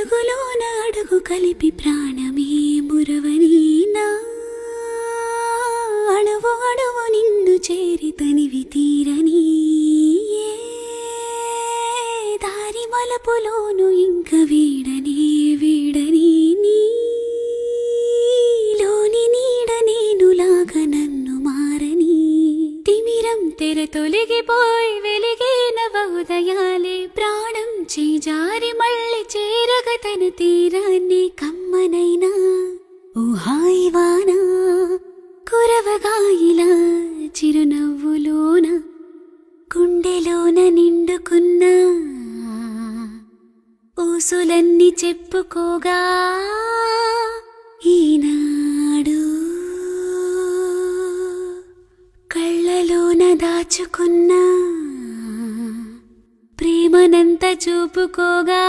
అడుగులోన అడుగు కలిపి ప్రాణమే మురవని నా అడువు అడువు నిన్ను చేరి తనివి తీరని ఏ దారి మలపులోను ఇంక వీడని వీడని నీలోని నీడ నేనులాగా నన్ను మారని తిమిరం తెర తొలగిపోయి వెలిగిన ఉదయాలే ప్రాణం చేజారి మళ్ళీ చేరగ తన తీరాన్ని కమ్మనైనా ఊహాయివానా కురవగాయిలా చిరునవ్వులోన గుండెలోన నిండుకున్న ఊసులన్నీ చెప్పుకోగా ఈనాడు కళ్ళలోన దాచుకున్న ప్రేమనంత చూపుకోగా